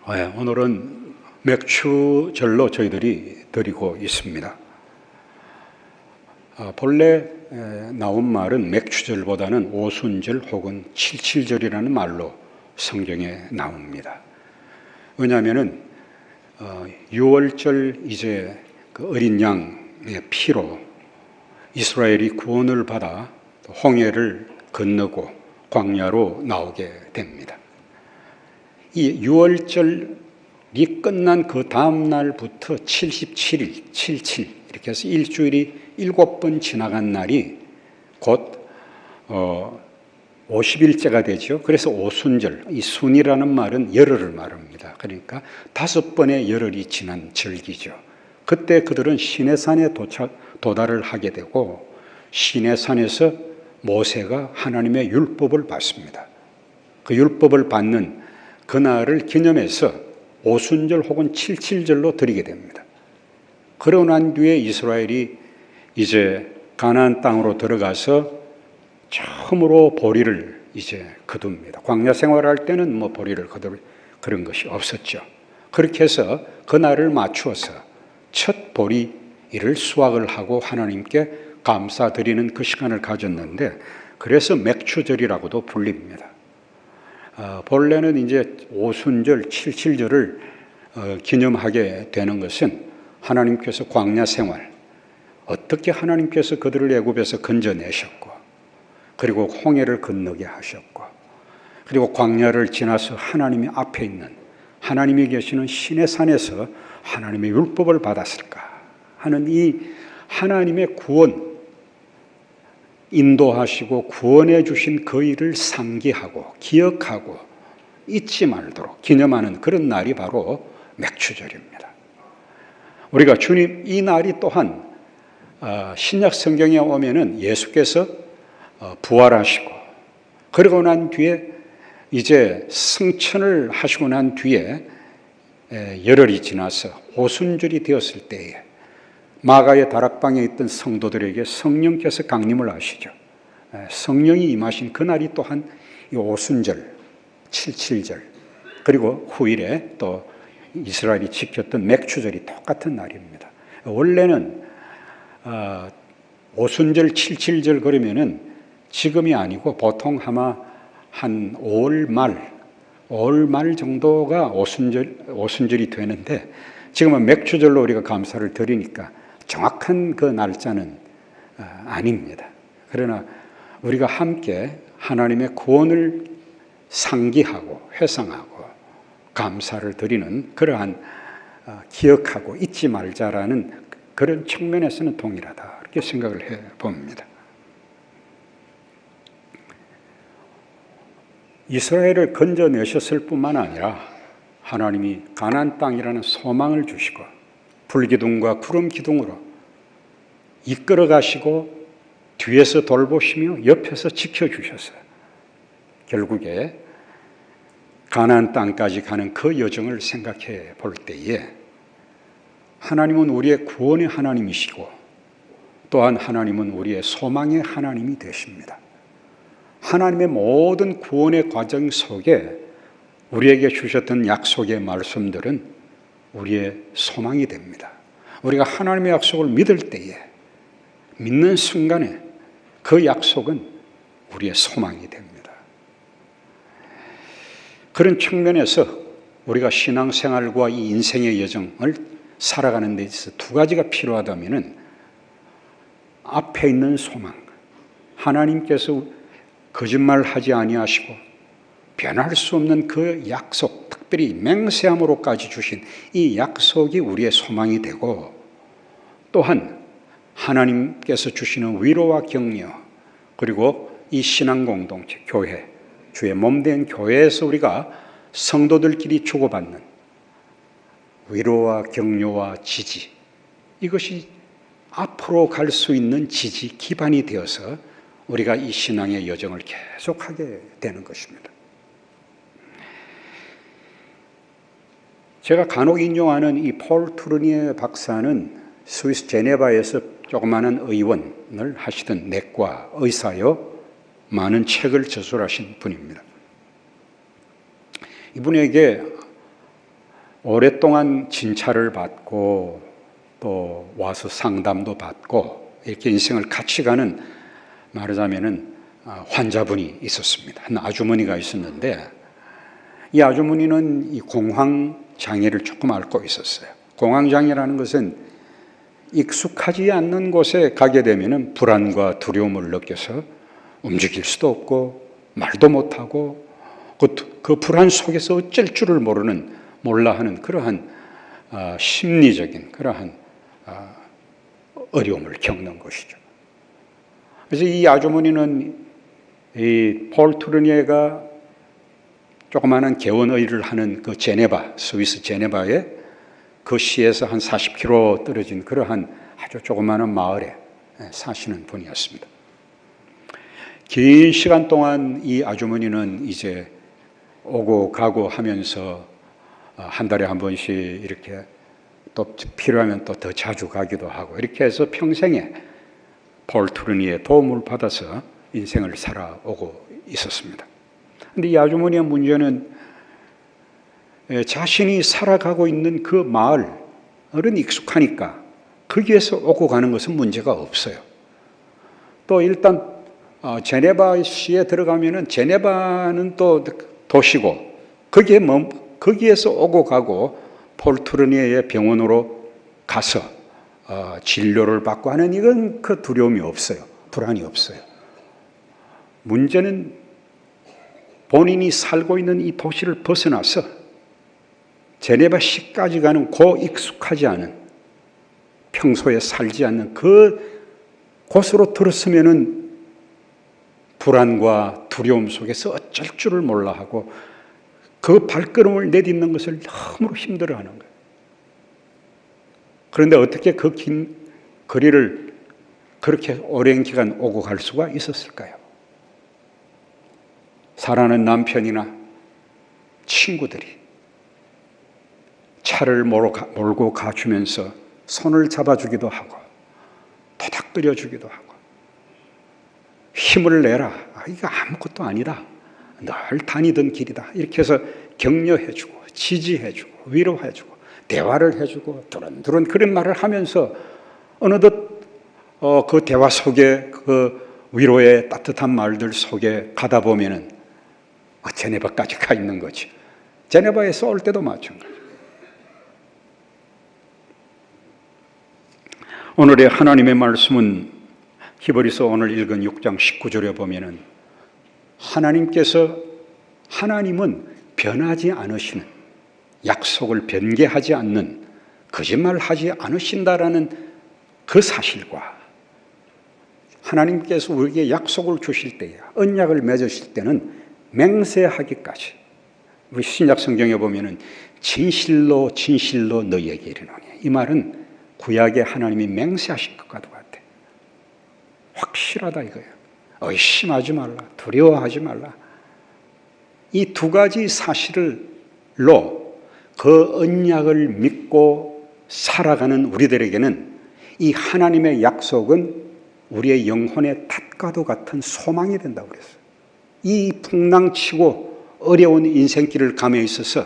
오늘은 맥추절로 저희들이 드리고 있습니다. 본래 나온 말은 맥추절보다는 오순절 혹은 칠칠절이라는 말로 성경에 나옵니다. 왜냐하면은 6월절 이제 그 어린 양의 피로 이스라엘이 구원을 받아 홍해를 건너고 광야로 나오게 됩니다. 이 6월절이 끝난 그 다음 날부터 77일, 77 이렇게 해서 일주일이 7번 지나간 날이 곧 50일째가 되죠. 그래서 오순절, 이 순이라는 말은 열흘을 말합니다. 그러니까 5번의 열흘이 지난 절기죠. 그때 그들은 시내산에 도달을 하게 되고 시내산에서 모세가 하나님의 율법을 받습니다. 그 율법을 받는 그날을 기념해서 오순절 혹은 칠칠절로 드리게 됩니다. 그러고 난 뒤에 이스라엘이 이제 가나안 땅으로 들어가서 처음으로 보리를 이제 거둡니다. 광야 생활할 때는 뭐 보리를 거둘 그런 것이 없었죠. 그렇게 해서 그날을 맞추어서 첫 보리를 수확을 하고 하나님께 감사드리는 그 시간을 가졌는데, 그래서 맥추절이라고도 불립니다. 본래는 이제 오순절, 칠칠절을 기념하게 되는 것은 하나님께서 광야 생활, 어떻게 하나님께서 그들을 애굽에서 건져내셨고, 그리고 홍해를 건너게 하셨고, 그리고 광야를 지나서 하나님이 앞에 있는 하나님이 계시는 시내산에서 하나님의 율법을 받았을까 하는 이 하나님의 구원, 인도하시고 구원해 주신 그 일을 상기하고 기억하고 잊지 말도록 기념하는 그런 날이 바로 맥추절입니다. 우리가 주님 이 날이 또한 신약 성경에 오면은 예수께서 부활하시고 그러고 난 뒤에 이제 승천을 하시고 난 뒤에 열흘이 지나서 오순절이 되었을 때에 마가의 다락방에 있던 성도들에게 성령께서 강림을 하시죠. 성령이 임하신 그날이 또한 이 오순절, 칠칠절, 그리고 후일에 또 이스라엘이 지켰던 맥추절이 똑같은 날입니다. 원래는 오순절, 칠칠절 그러면은 지금이 아니고 보통 아마 한 5월 말 정도가 오순절이 되는데, 지금은 맥추절로 우리가 감사를 드리니까 정확한 그 날짜는 아닙니다. 그러나 우리가 함께 하나님의 구원을 상기하고 회상하고 감사를 드리는 그러한 기억하고 잊지 말자라는 그런 측면에서는 동일하다, 이렇게 생각을 해봅니다. 이스라엘을 건져내셨을 뿐만 아니라 하나님이 가나안 땅이라는 소망을 주시고 불기둥과 구름 기둥으로 이끌어 가시고 뒤에서 돌보시며 옆에서 지켜주셨어요. 결국에 가나안 땅까지 가는 그 여정을 생각해 볼 때에 하나님은 우리의 구원의 하나님이시고 또한 하나님은 우리의 소망의 하나님이 되십니다. 하나님의 모든 구원의 과정 속에 우리에게 주셨던 약속의 말씀들은 우리의 소망이 됩니다. 우리가 하나님의 약속을 믿을 때에, 믿는 순간에 그 약속은 우리의 소망이 됩니다. 그런 측면에서 우리가 신앙생활과 이 인생의 여정을 살아가는 데 있어서 두 가지가 필요하다면은 앞에 있는 소망, 하나님께서 거짓말하지 아니하시고 변할 수 없는 그 약속, 특별히 맹세함으로까지 주신 이 약속이 우리의 소망이 되고, 또한 하나님께서 주시는 위로와 격려, 그리고 이 신앙 공동체, 교회, 주의 몸된 교회에서 우리가 성도들끼리 주고받는 위로와 격려와 지지, 이것이 앞으로 갈 수 있는 지지 기반이 되어서 우리가 이 신앙의 여정을 계속하게 되는 것입니다. 제가 간혹 인용하는 이 폴 투르니에 박사는 스위스 제네바에서 조그마한 의원을 하시던 내과 의사요, 많은 책을 저술하신 분입니다. 이분에게 오랫동안 진찰을 받고 또 와서 상담도 받고 이렇게 인생을 같이 가는, 말하자면은 환자분이 있었습니다. 한 아주머니가 있었는데 이 아주머니는 이 공황장애를 조금 앓고 있었어요. 공황장애라는 것은 익숙하지 않는 곳에 가게 되면 불안과 두려움을 느껴서 움직일 수도 없고 말도 못하고 그 불안 속에서 어쩔 줄을 몰라 하는 그러한 심리적인 그러한 어려움을 겪는 것이죠. 그래서 이 아주머니는 이 폴 투르니에가 조그마한 개원의를 하는 그 스위스 제네바의 그 시에서 한 40km 떨어진 그러한 아주 조그마한 마을에 사시는 분이었습니다. 긴 시간 동안 이 아주머니는 이제 오고 가고 하면서 한 달에 한 번씩 이렇게 또 필요하면 또 더 자주 가기도 하고 이렇게 해서 평생에 폴 투르니의 도움을 받아서 인생을 살아오고 있었습니다. 그런데 이 아주머니의 문제는 자신이 살아가고 있는 그 마을은 익숙하니까 거기에서 오고 가는 것은 문제가 없어요. 또 일단 제네바시에 들어가면은 제네바는 또 도시고 거기에서 오고 가고 폴 투르니에의 병원으로 가서 진료를 받고 하는 이건 그 두려움이 없어요. 불안이 없어요. 문제는 본인이 살고 있는 이 도시를 벗어나서 제네바시까지 가는 익숙하지 않은, 평소에 살지 않는 곳으로 들었으면은 불안과 두려움 속에서 어쩔 줄을 몰라 하고 그 발걸음을 내딛는 것을 너무 힘들어하는 거예요. 그런데 어떻게 그 긴 거리를 그렇게 오랜 기간 오고 갈 수가 있었을까요? 사랑하는 남편이나 친구들이 차를 몰고 가주면서 손을 잡아주기도 하고 토닥거려주기도 하고 힘을 내라, 이거 아무것도 아니다, 늘 다니던 길이다, 이렇게 해서 격려해주고 지지해주고 위로해주고 대화를 해주고 두런두런 그런 말을 하면서 어느덧 그 대화 속에 그 위로의 따뜻한 말들 속에 가다 보면은 제네바까지 가 있는 거지. 제네바에서 올 때도 마찬가지. 오늘의 하나님의 말씀은 히브리서 오늘 읽은 6장 19절에 보면은 하나님은 변하지 않으시는, 약속을 변개하지 않는, 거짓말하지 않으신다라는 그 사실과 하나님께서 우리에게 약속을 주실 때에, 언약을 맺으실 때는 맹세하기까지, 우리 신약 성경에 보면은 진실로 진실로 너희에게 이르노니, 이 말은 구약에 하나님이 맹세하신 것과 같아. 확실하다 이거예요. 의심하지 말라, 두려워하지 말라. 이 두 가지 사실로 그 언약을 믿고 살아가는 우리들에게는 이 하나님의 약속은 우리의 영혼의 닷과도 같은 소망이 된다고 그랬어요. 이 풍랑치고 어려운 인생길을 감에 있어서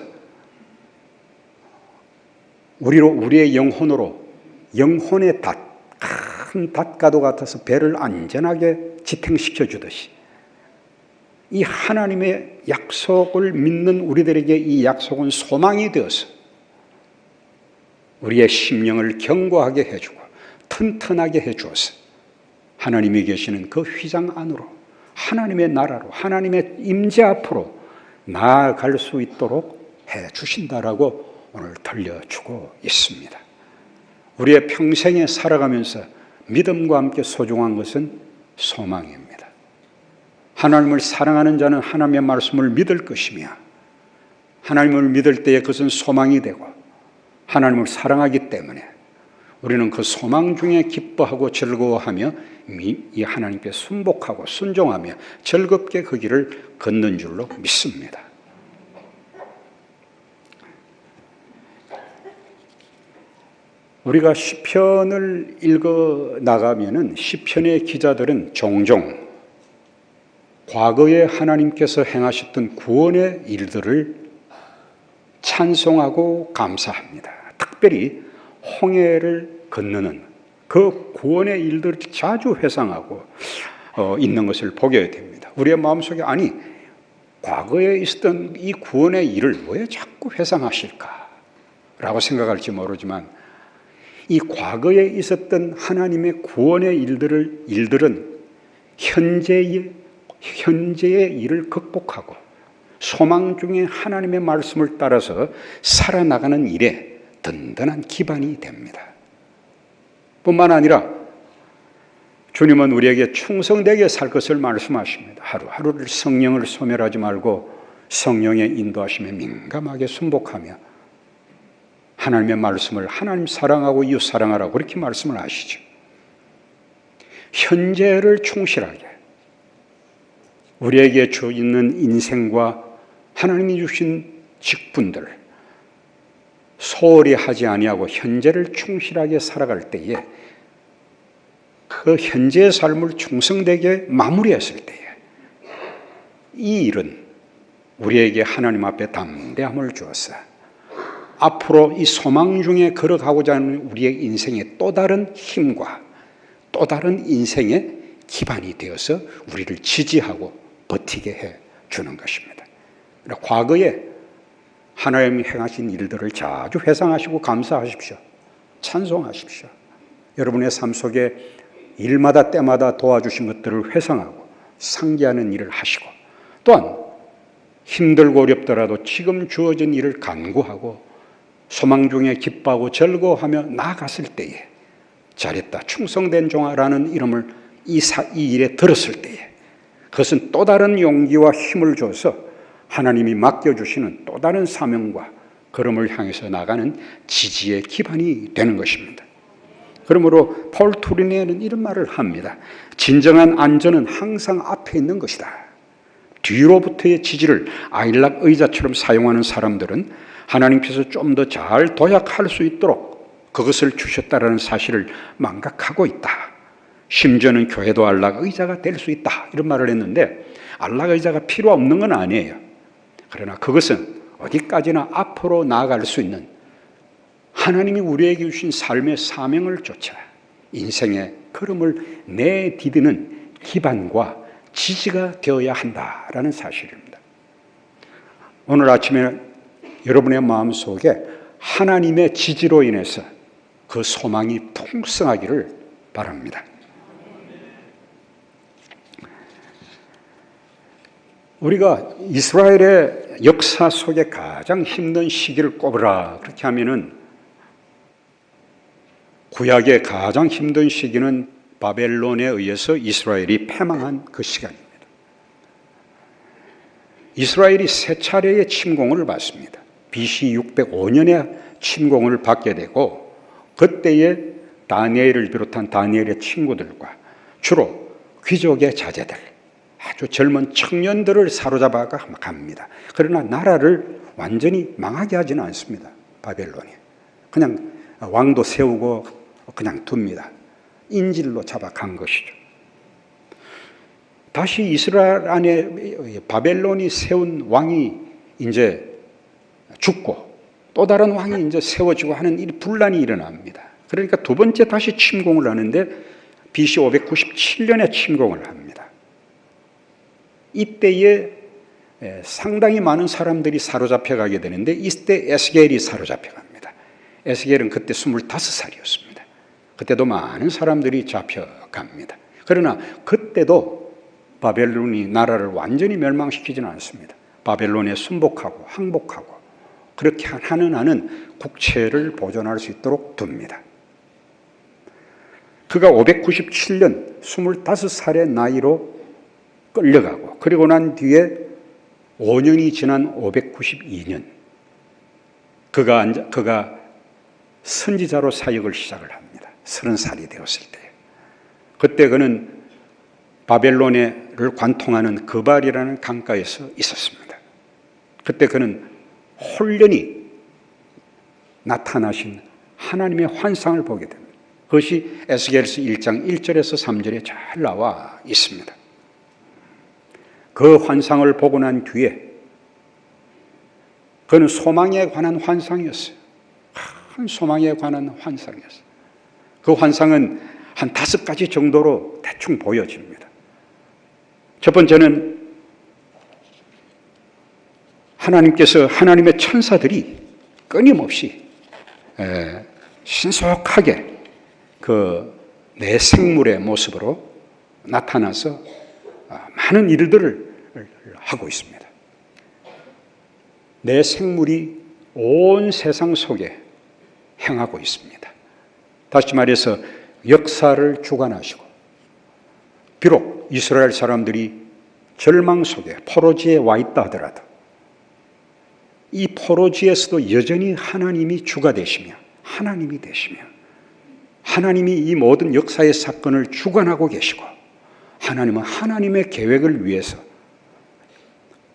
우리의 영혼의 큰 닷과도 같아서 배를 안전하게 지탱시켜 주듯이 이 하나님의 약속을 믿는 우리들에게 이 약속은 소망이 되어서 우리의 심령을 견고하게 해주고 튼튼하게 해주어서 하나님이 계시는 그 휘장 안으로, 하나님의 나라로, 하나님의 임재 앞으로 나아갈 수 있도록 해주신다라고 오늘 들려주고 있습니다. 우리의 평생에 살아가면서 믿음과 함께 소중한 것은 소망입니다. 하나님을 사랑하는 자는 하나님의 말씀을 믿을 것이며, 하나님을 믿을 때에 그것은 소망이 되고, 하나님을 사랑하기 때문에 우리는 그 소망 중에 기뻐하고 즐거워하며 이 하나님께 순복하고 순종하며 즐겁게 그 길을 걷는 줄로 믿습니다. 우리가 시편을 읽어 나가면은 시편의 기자들은 종종 과거에 하나님께서 행하셨던 구원의 일들을 찬송하고 감사합니다. 특별히 홍해를 건너는 그 구원의 일들을 자주 회상하고 있는 것을 보게 됩니다. 우리의 마음속에 아니 과거에 있었던 이 구원의 일을 왜 자꾸 회상하실까? 라고 생각할지 모르지만 이 과거에 있었던 하나님의 구원의 일들은 현재의 일을 극복하고 소망 중에 하나님의 말씀을 따라서 살아나가는 일에 든든한 기반이 됩니다. 뿐만 아니라 주님은 우리에게 충성되게 살 것을 말씀하십니다. 하루하루를 성령을 소멸하지 말고 성령의 인도하심에 민감하게 순복하며 하나님의 말씀을 하나님 사랑하고 이웃 사랑하라고 그렇게 말씀을 하시죠. 현재를 충실하게 우리에게 주 있는 인생과 하나님이 주신 직분들 소홀히 하지 아니하고 현재를 충실하게 살아갈 때에 그 현재의 삶을 충성되게 마무리했을 때에 이 일은 우리에게 하나님 앞에 담대함을 주어서 앞으로 이 소망 중에 걸어가고자 하는 우리의 인생의 또 다른 힘과 또 다른 인생의 기반이 되어서 우리를 지지하고 버티게 해 주는 것입니다. 과거에 하나님이 행하신 일들을 자주 회상하시고 감사하십시오. 찬송하십시오. 여러분의 삶 속에 일마다 때마다 도와주신 것들을 회상하고 상기하는 일을 하시고 또한 힘들고 어렵더라도 지금 주어진 일을 간구하고 소망 중에 기뻐하고 즐거워하며 나아갔을 때에 잘했다 충성된 종아라는 이름을 이 일에 들었을 때에 그것은 또 다른 용기와 힘을 줘서 하나님이 맡겨주시는 또 다른 사명과 걸음을 향해서 나가는 지지의 기반이 되는 것입니다. 그러므로 폴 투리네는 이런 말을 합니다. 진정한 안전은 항상 앞에 있는 것이다. 뒤로부터의 지지를 아일락 의자처럼 사용하는 사람들은 하나님께서 좀 더 잘 도약할 수 있도록 그것을 주셨다라는 사실을 망각하고 있다. 심지어는 교회도 안락 의자가 될 수 있다. 이런 말을 했는데 안락 의자가 필요 없는 건 아니에요. 그러나 그것은 어디까지나 앞으로 나아갈 수 있는 하나님이 우리에게 주신 삶의 사명을 쫓아 인생의 걸음을 내디디는 기반과 지지가 되어야 한다라는 사실입니다. 오늘 아침에 여러분의 마음속에 하나님의 지지로 인해서 그 소망이 풍성하기를 바랍니다. 우리가 이스라엘의 역사 속에 가장 힘든 시기를 꼽으라 그렇게 하면은 구약의 가장 힘든 시기는 바벨론에 의해서 이스라엘이 패망한 그 시간입니다. 이스라엘이 세 차례의 침공을 받습니다. BC 605년에 침공을 받게 되고 그때에 다니엘을 비롯한 다니엘의 친구들과 주로 귀족의 자제들 아주 젊은 청년들을 사로잡아 갑니다. 그러나 나라를 완전히 망하게 하지는 않습니다. 바벨론이 그냥 왕도 세우고 그냥 둡니다. 인질로 잡아간 것이죠. 다시 이스라엘 안에 바벨론이 세운 왕이 이제 죽고 또 다른 왕이 이제 세워지고 하는 이 분란이 일어납니다. 그러니까 두 번째 다시 침공을 하는데 BC 597년에 침공을 합니다. 이때에 상당히 많은 사람들이 사로잡혀 가게 되는데 이때 에스겔이 사로잡혀 갑니다. 에스겔은 그때 25살이었습니다. 그때도 많은 사람들이 잡혀갑니다. 그러나 그때도 바벨론이 나라를 완전히 멸망시키지는 않습니다. 바벨론에 순복하고 항복하고 그렇게 하는 한은 국채를 보존할 수 있도록 둡니다. 그가 597년 25살의 나이로 끌려가고 그리고 난 뒤에 5년이 지난 592년 그가 선지자로 사역을 시작을 합니다. 30살이 되었을 때 그때 그는 바벨론을 관통하는 그발이라는 강가에서 있었습니다. 그때 그는 홀연히 나타나신 하나님의 환상을 보게 됩니다. 그것이 에스겔서 1장 1절에서 3절에 잘 나와 있습니다. 그 환상을 보고 난 뒤에 그는 소망에 관한 환상이었어요. 큰 소망에 관한 환상이었어요. 그 환상은 한 5가지 정도로 대충 보여집니다. 첫 번째는 하나님께서 하나님의 천사들이 끊임없이 신속하게 그 내 생물의 모습으로 나타나서 많은 일들을 하고 있습니다. 내 생물이 온 세상 속에 행하고 있습니다. 다시 말해서 역사를 주관하시고, 비록 이스라엘 사람들이 절망 속에 포로지에 와 있다 하더라도 이 포로지에서도 여전히 하나님이 주가 되시며 하나님이 되시며 하나님이 이 모든 역사의 사건을 주관하고 계시고, 하나님은 하나님의 계획을 위해서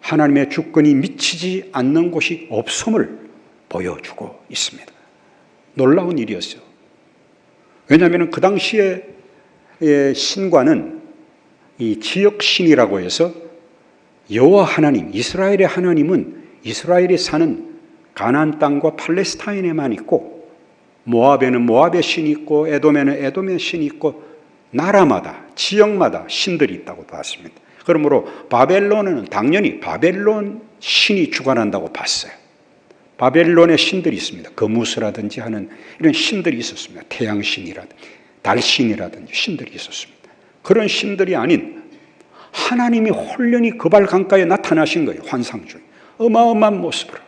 하나님의 주권이 미치지 않는 곳이 없음을 보여주고 있습니다. 놀라운 일이었어요. 왜냐하면 그 당시에 신과는 이 지역신이라고 해서 여호와 하나님, 이스라엘의 하나님은 이스라엘이 사는 가나안 땅과 팔레스타인에만 있고, 모압에는 모압의 신이 있고, 에돔에는 에돔의 신이 있고, 나라마다 지역마다 신들이 있다고 봤습니다. 그러므로 바벨론은 당연히 바벨론 신이 주관한다고 봤어요. 바벨론의 신들이 있습니다. 거무스라든지 하는 이런 신들이 있었습니다. 태양신이라든지 달신이라든지 신들이 있었습니다. 그런 신들이 아닌 하나님이 홀연히 그발 강가에 나타나신 거예요. 환상 중에 어마어마한 모습으로.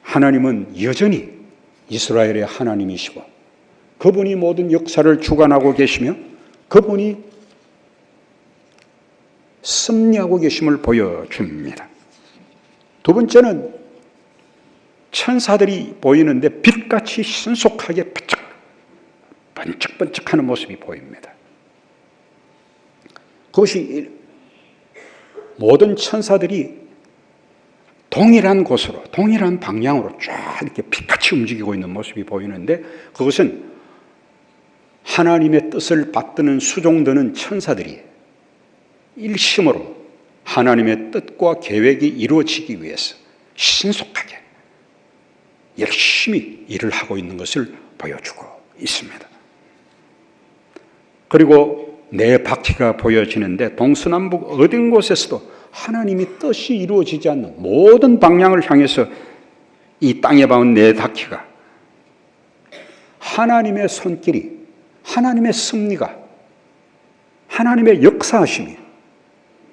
하나님은 여전히 이스라엘의 하나님이시고, 그분이 모든 역사를 주관하고 계시며 그분이 승리하고 계심을 보여줍니다. 두 번째는 천사들이 보이는데 빛같이 신속하게 번쩍번쩍하는 모습이 보입니다. 그것이 모든 천사들이 동일한 곳으로, 동일한 방향으로 쫙 이렇게 빛같이 움직이고 있는 모습이 보이는데, 그것은 하나님의 뜻을 받드는 수종드는 천사들이 일심으로 하나님의 뜻과 계획이 이루어지기 위해서 신속하게 열심히 일을 하고 있는 것을 보여주고 있습니다. 그리고 네 바퀴가 보여지는데, 동서남북 어딘 곳에서도 하나님이 뜻이 이루어지지 않는 모든 방향을 향해서 이 땅에 박은 네 바퀴가 하나님의 손길이, 하나님의 섭리가, 하나님의 역사하심이,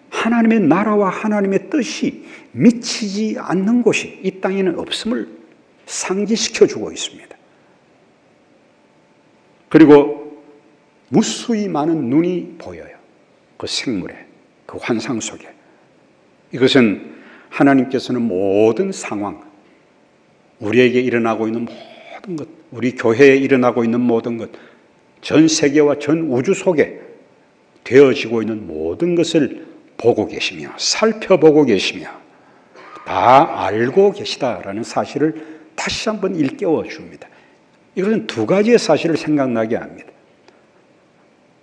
하나님의 나라와 하나님의 뜻이 미치지 않는 곳이 이 땅에는 없음을 상기시켜주고 있습니다. 그리고 무수히 많은 눈이 보여요. 그 생물에, 그 환상 속에. 이것은 하나님께서는 모든 상황, 우리에게 일어나고 있는 모든 것, 우리 교회에 일어나고 있는 모든 것, 전 세계와 전 우주 속에 되어지고 있는 모든 것을 보고 계시며 살펴보고 계시며 다 알고 계시다라는 사실을 다시 한번 일깨워 줍니다. 이것은 두 가지의 사실을 생각나게 합니다.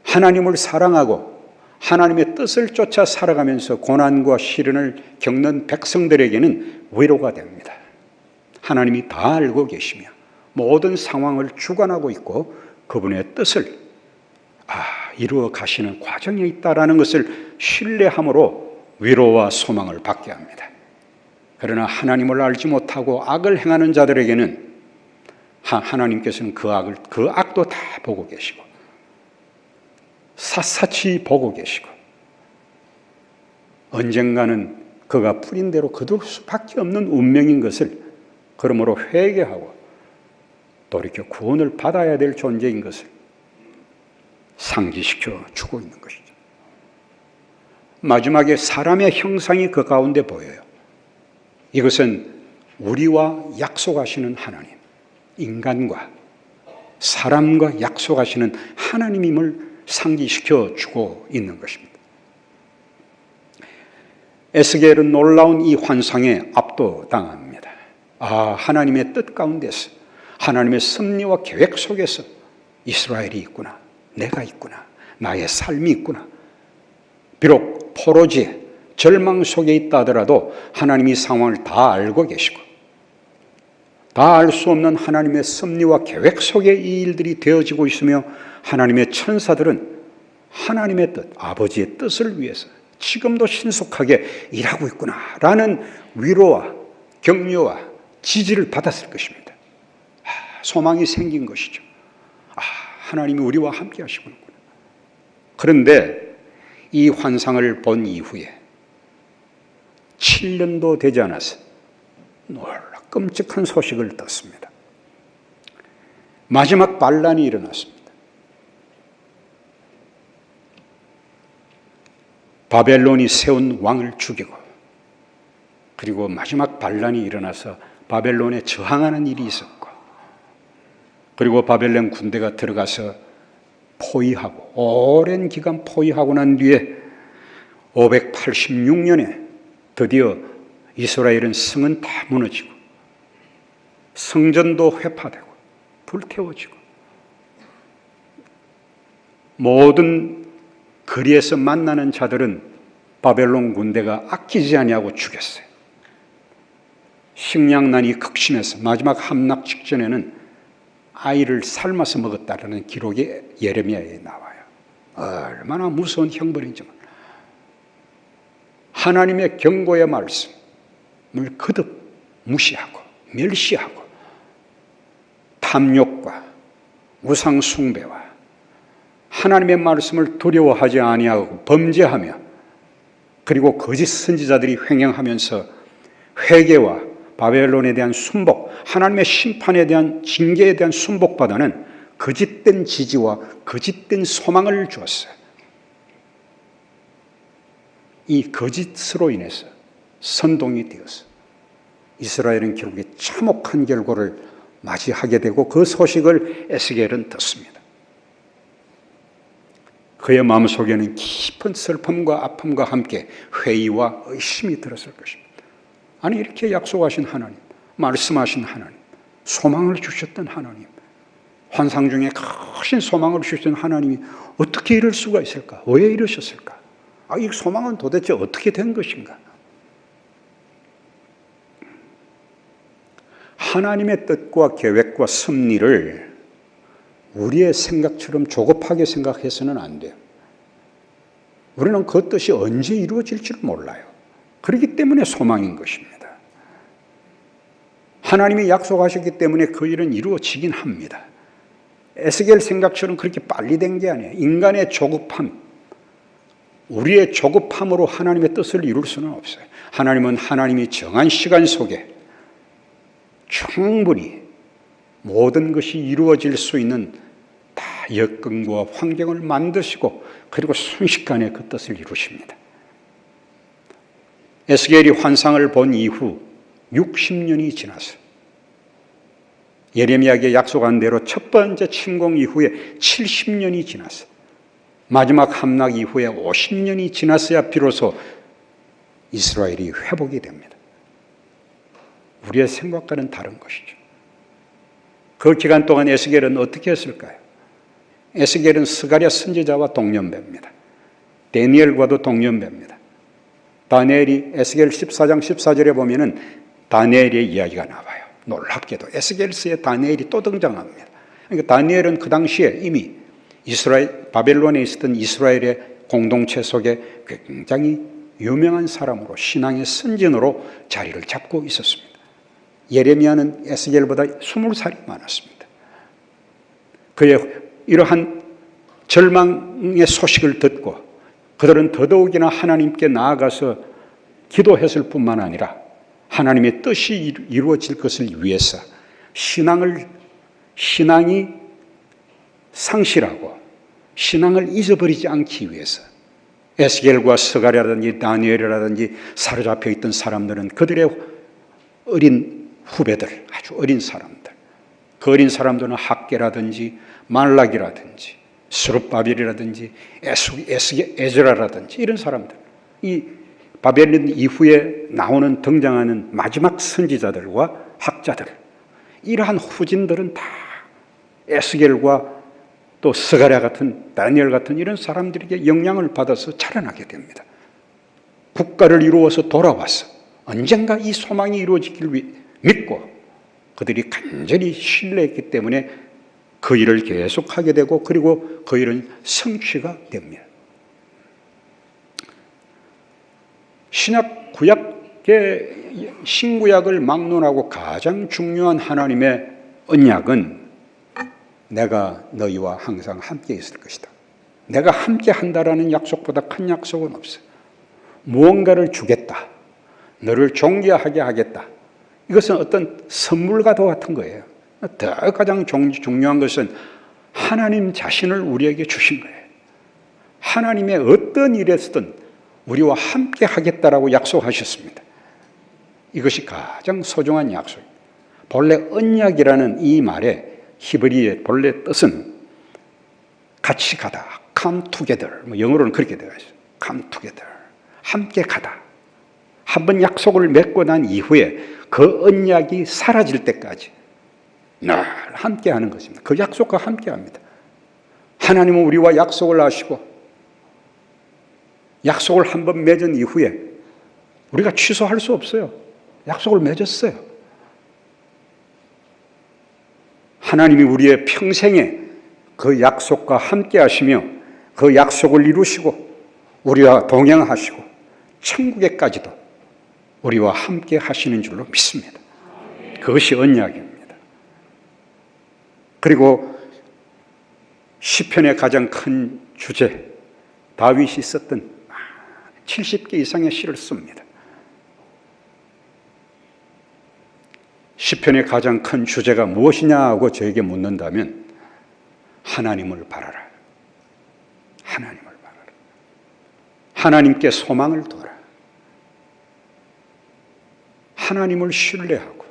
하나님을 사랑하고 하나님의 뜻을 쫓아 살아가면서 고난과 시련을 겪는 백성들에게는 위로가 됩니다. 하나님이 다 알고 계시며 모든 상황을 주관하고 있고 그분의 뜻을 이루어 가시는 과정에 있다라는 것을 신뢰함으로 위로와 소망을 받게 합니다. 그러나 하나님을 알지 못하고 악을 행하는 자들에게는 하나님께서는 그 악도 다 보고 계시고 샅샅이 보고 계시고 언젠가는 그가 풀인 대로 거둘 수밖에 없는 운명인 것을, 그러므로 회개하고 돌이켜 구원을 받아야 될 존재인 것을 상기시켜 주고 있는 것이죠. 마지막에 사람의 형상이 그 가운데 보여요. 이것은 우리와 약속하시는 하나님, 인간과 사람과 약속하시는 하나님임을 상기시켜 주고 있는 것입니다. 에스겔은 놀라운 이 환상에 압도당합니다. 하나님의 뜻 가운데서, 하나님의 섭리와 계획 속에서 이스라엘이 있구나, 내가 있구나, 나의 삶이 있구나. 비록 포로지에 절망 속에 있다 하더라도 하나님이 상황을 다 알고 계시고 다 알 수 없는 하나님의 섭리와 계획 속에 이 일들이 되어지고 있으며 하나님의 천사들은 하나님의 뜻, 아버지의 뜻을 위해서 지금도 신속하게 일하고 있구나라는 위로와 격려와 지지를 받았을 것입니다. 소망이 생긴 것이죠. 하나님이 우리와 함께 하시구나. 그런데 이 환상을 본 이후에 7년도 되지 않아서 놀라 끔찍한 소식을 듣습니다. 마지막 반란이 일어났습니다. 바벨론이 세운 왕을 죽이고 그리고 마지막 반란이 일어나서 바벨론에 저항하는 일이 있었고 그리고 바벨론 군대가 들어가서 포위하고 오랜 기간 포위하고 난 뒤에 586년에 드디어 이스라엘은 성은 다 무너지고 성전도 회파되고 불태워지고 모든 거리에서 만나는 자들은 바벨론 군대가 아끼지 아니하고 죽였어요. 식량난이 극심해서 마지막 함락 직전에는 아이를 삶아서 먹었다라는 기록이 예레미야에 나와요. 얼마나 무서운 형벌인지 몰라. 하나님의 경고의 말씀을 거듭 무시하고 멸시하고 탐욕과 우상 숭배와 하나님의 말씀을 두려워하지 아니하고 범죄하며 그리고 거짓 선지자들이 횡행하면서 회개와 바벨론에 대한 순복, 하나님의 심판에 대한 징계에 대한 순복보다는 거짓된 지지와 거짓된 소망을 주었어요. 이 거짓으로 인해서 선동이 되어서 이스라엘은 결국에 참혹한 결과를 맞이하게 되고 그 소식을 에스겔은 듣습니다. 그의 마음속에는 깊은 슬픔과 아픔과 함께 회의와 의심이 들었을 것입니다. 아니 이렇게 약속하신 하나님, 말씀하신 하나님, 소망을 주셨던 하나님, 환상 중에 크신 소망을 주셨던 하나님이 어떻게 이럴 수가 있을까? 왜 이러셨을까? 이 소망은 도대체 어떻게 된 것인가? 하나님의 뜻과 계획과 섭리를 우리의 생각처럼 조급하게 생각해서는 안 돼요. 우리는 그 뜻이 언제 이루어질지를 몰라요. 그렇기 때문에 소망인 것입니다. 하나님이 약속하셨기 때문에 그 일은 이루어지긴 합니다. 에스겔 생각처럼 그렇게 빨리 된 게 아니에요. 인간의 조급함, 우리의 조급함으로 하나님의 뜻을 이룰 수는 없어요. 하나님은 하나님이 정한 시간 속에 충분히 모든 것이 이루어질 수 있는 다 여건과 환경을 만드시고 그리고 순식간에 그 뜻을 이루십니다. 에스겔이 환상을 본 이후 60년이 지나서 예레미야에게 약속한 대로 첫 번째 침공 이후에 70년이 지나서 마지막 함락 이후에 50년이 지났어야 비로소 이스라엘이 회복이 됩니다. 우리의 생각과는 다른 것이죠. 그 기간 동안 에스겔은 어떻게 했을까요? 에스겔은 스가랴 선지자와 동년배입니다. 다니엘과도 동년배입니다. 다니엘이 에스겔 14장 14절에 보면은 다니엘의 이야기가 나와요. 놀랍게도 에스겔서에 다니엘이 또 등장합니다. 그러니까 다니엘은 그 당시에 이미 바벨론에 있었던 이스라엘의 공동체 속에 굉장히 유명한 사람으로 신앙의 선진으로 자리를 잡고 있었습니다. 예레미야는 에스겔보다 20살이 많았습니다. 그의 이러한 절망의 소식을 듣고 그들은 더더욱이나 하나님께 나아가서 기도했을 뿐만 아니라 하나님의 뜻이 이루어질 것을 위해서 신앙이 상실하고 신앙을 잊어버리지 않기 위해서 에스겔과 스가랴라든지 다니엘이라든지 사로잡혀 있던 사람들은 그들의 어린 후배들, 아주 어린 사람들, 그 어린 사람들은 학계라든지 말락이라든지 스룹바벨이라든지 에즈라라든지 이런 사람들, 이 바벨론 이후에 등장하는 마지막 선지자들과 학자들, 이러한 후진들은 다 에스겔과 또 스가랴 같은 다니엘 같은 이런 사람들에게 영향을 받아서 자라나게 됩니다. 국가를 이루어서 돌아와서 언젠가 이 소망이 이루어지길 믿고 그들이 간절히 신뢰했기 때문에 그 일을 계속하게 되고 그리고 그 일은 성취가 됩니다. 신약 구약의 신구약을 막론하고 가장 중요한 하나님의 언약은 내가 너희와 항상 함께 있을 것이다. 내가 함께 한다라는 약속보다 큰 약속은 없어요. 무언가를 주겠다. 너를 존귀하게 하겠다. 이것은 어떤 선물과도 같은 거예요. 더 가장 중요한 것은 하나님 자신을 우리에게 주신 거예요. 하나님의 어떤 일에서든 우리와 함께 하겠다라고 약속하셨습니다. 이것이 가장 소중한 약속입니다. 본래 언약이라는 이 말의 히브리의 본래 뜻은 같이 가다, come together. 영어로는 그렇게 되어 있어요. come together. 함께 가다. 한번 약속을 맺고 난 이후에 그 언약이 사라질 때까지 늘 함께 하는 것입니다. 그 약속과 함께 합니다. 하나님은 우리와 약속을 하시고 약속을 한번 맺은 이후에 우리가 취소할 수 없어요. 약속을 맺었어요. 하나님이 우리의 평생에 그 약속과 함께 하시며 그 약속을 이루시고 우리와 동행하시고 천국에까지도 우리와 함께 하시는 줄로 믿습니다. 그것이 언약입니다. 그리고 시편의 가장 큰 주제, 다윗이 썼던 70개 이상의 시를 씁니다. 시편의 가장 큰 주제가 무엇이냐고 저에게 묻는다면 하나님을 바라라. 하나님을 바라라. 하나님께 소망을 둬라. 하나님을 신뢰하고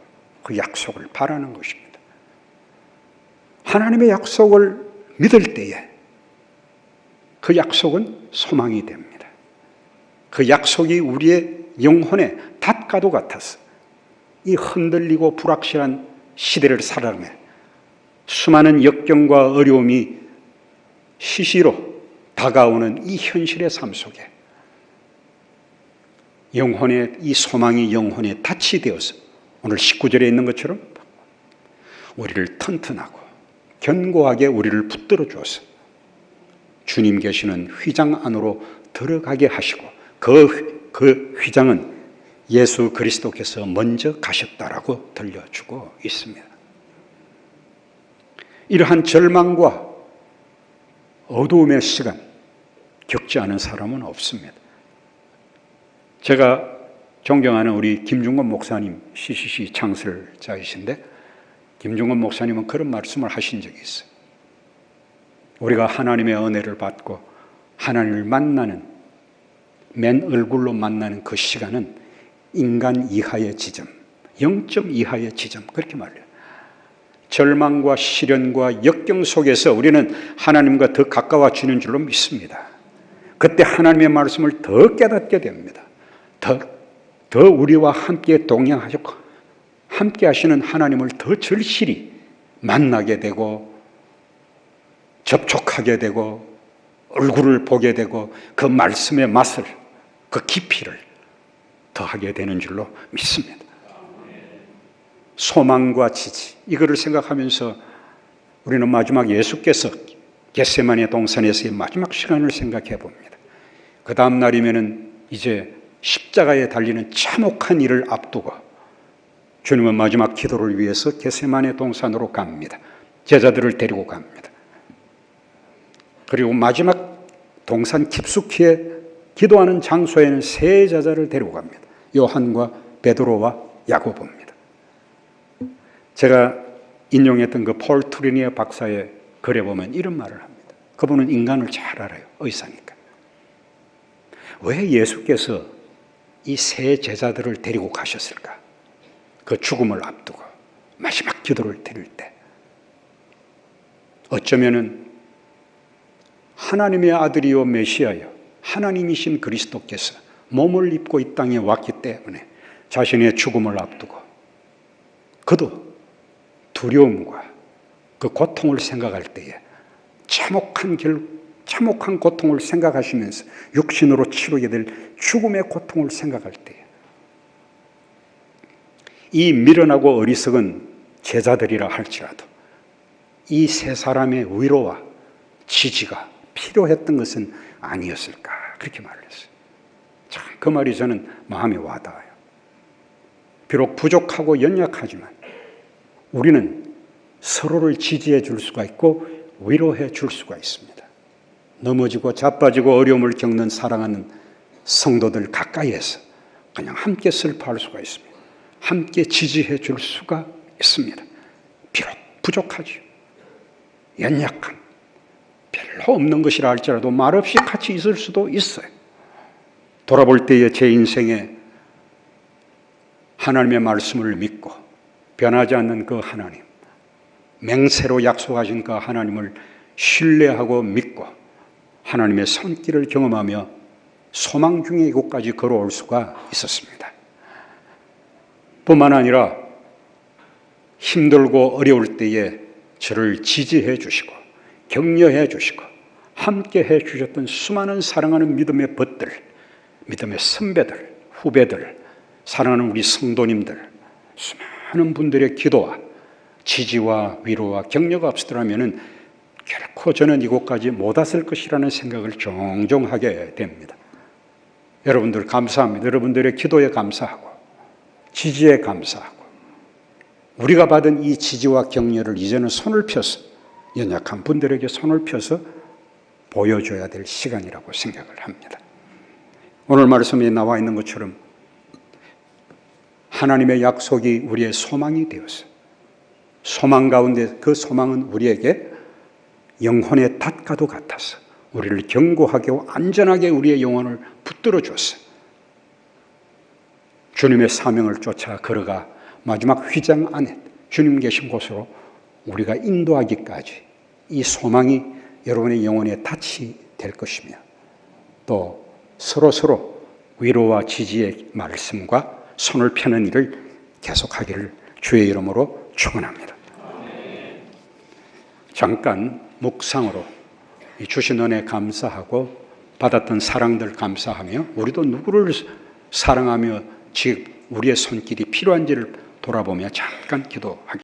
그 약속을 바라는 것입니다. 하나님의 약속을 믿을 때에 그 약속은 소망이 됩니다. 그 약속이 우리의 영혼의 닷과도 같아서 이 흔들리고 불확실한 시대를 살아가며 수많은 역경과 어려움이 시시로 다가오는 이 현실의 삶 속에 영혼의 이 소망이 영혼의 닻이 되어서 오늘 19절에 있는 것처럼 우리를 튼튼하고 견고하게 우리를 붙들어 주어서 주님 계시는 휘장 안으로 들어가게 하시고 그 휘장은 예수 그리스도께서 먼저 가셨다라고 들려주고 있습니다. 이러한 절망과 어두움의 시간 겪지 않은 사람은 없습니다. 제가 존경하는 우리 김중건 목사님, CCC 창설자이신데 김중건 목사님은 그런 말씀을 하신 적이 있어요. 우리가 하나님의 은혜를 받고 하나님을 만나는 맨 얼굴로 만나는 그 시간은 인간 이하의 지점, 0점 이하의 지점, 그렇게 말해요. 절망과 시련과 역경 속에서 우리는 하나님과 더 가까워지는 줄로 믿습니다. 그때 하나님의 말씀을 더 깨닫게 됩니다. 더 우리와 함께 동행하시고 함께 하시는 하나님을 더 절실히 만나게 되고 접촉하게 되고 얼굴을 보게 되고 그 말씀의 맛을, 그 깊이를 더하게 되는 줄로 믿습니다. 소망과 지지, 이거를 생각하면서 우리는 마지막 예수께서 겟세마네 동산에서의 마지막 시간을 생각해 봅니다. 그 다음 날이면은 이제 십자가에 달리는 참혹한 일을 앞두고 주님은 마지막 기도를 위해서 겟세마네 동산으로 갑니다. 제자들을 데리고 갑니다. 그리고 마지막 동산 깊숙이 기도하는 장소에는 세 제자를 데리고 갑니다. 요한과 베드로와 야고보입니다. 제가 인용했던 그 폴 투리니에 박사의 글에 보면 이런 말을 합니다. 그분은 인간을 잘 알아요. 의사니까. 왜 예수께서 이 세 제자들을 데리고 가셨을까? 그 죽음을 앞두고 마지막 기도를 드릴 때 어쩌면은 하나님의 아들이요 메시아요 하나님이신 그리스도께서 몸을 입고 이 땅에 왔기 때문에 자신의 죽음을 앞두고 그도 두려움과 그 고통을 생각할 때에 참혹한 참혹한 고통을 생각하시면서 육신으로 치르게 될 죽음의 고통을 생각할 때 이 미련하고 어리석은 제자들이라 할지라도 이 세 사람의 위로와 지지가 필요했던 것은 아니었을까 그렇게 말을 했어요. 참 그 말이 저는 마음에 와닿아요. 비록 부족하고 연약하지만 우리는 서로를 지지해 줄 수가 있고 위로해 줄 수가 있습니다. 넘어지고 자빠지고 어려움을 겪는 사랑하는 성도들 가까이에서 그냥 함께 슬퍼할 수가 있습니다. 함께 지지해 줄 수가 있습니다. 비록 부족하죠. 연약한, 별로 없는 것이라 할지라도 말없이 같이 있을 수도 있어요. 돌아볼 때에 제 인생에 하나님의 말씀을 믿고 변하지 않는 그 하나님, 맹세로 약속하신 그 하나님을 신뢰하고 믿고 하나님의 손길을 경험하며 소망 중에 이곳까지 걸어올 수가 있었습니다. 뿐만 아니라 힘들고 어려울 때에 저를 지지해 주시고 격려해 주시고 함께 해 주셨던 수많은 사랑하는 믿음의 벗들, 믿음의 선배들, 후배들, 사랑하는 우리 성도님들, 수많은 분들의 기도와 지지와 위로와 격려가 없었더라면 결코 저는 이곳까지 못 왔을 것이라는 생각을 종종 하게 됩니다. 여러분들 감사합니다. 여러분들의 기도에 감사하고 지지에 감사하고 우리가 받은 이 지지와 격려를 이제는 손을 펴서 연약한 분들에게 손을 펴서 보여줘야 될 시간이라고 생각을 합니다. 오늘 말씀에 나와 있는 것처럼 하나님의 약속이 우리의 소망이 되어서 소망 가운데 그 소망은 우리에게 영혼의 닷과도 같아서 우리를 견고하게 안전하게 우리의 영혼을 붙들어 줬어요. 주님의 사명을 쫓아 걸어가 마지막 휘장 안에 주님 계신 곳으로 우리가 인도하기까지 이 소망이 여러분의 영혼의 닻이 될 것이며 또 서로 위로와 지지의 말씀과 손을 펴는 일을 계속하기를 주의 이름으로 축원합니다. 잠깐 묵상으로 이 주신 은혜 감사하고 받았던 사랑들 감사하며 우리도 누구를 사랑하며 즉 우리의 손길이 필요한지를 돌아보며 잠깐 기도하겠습니다.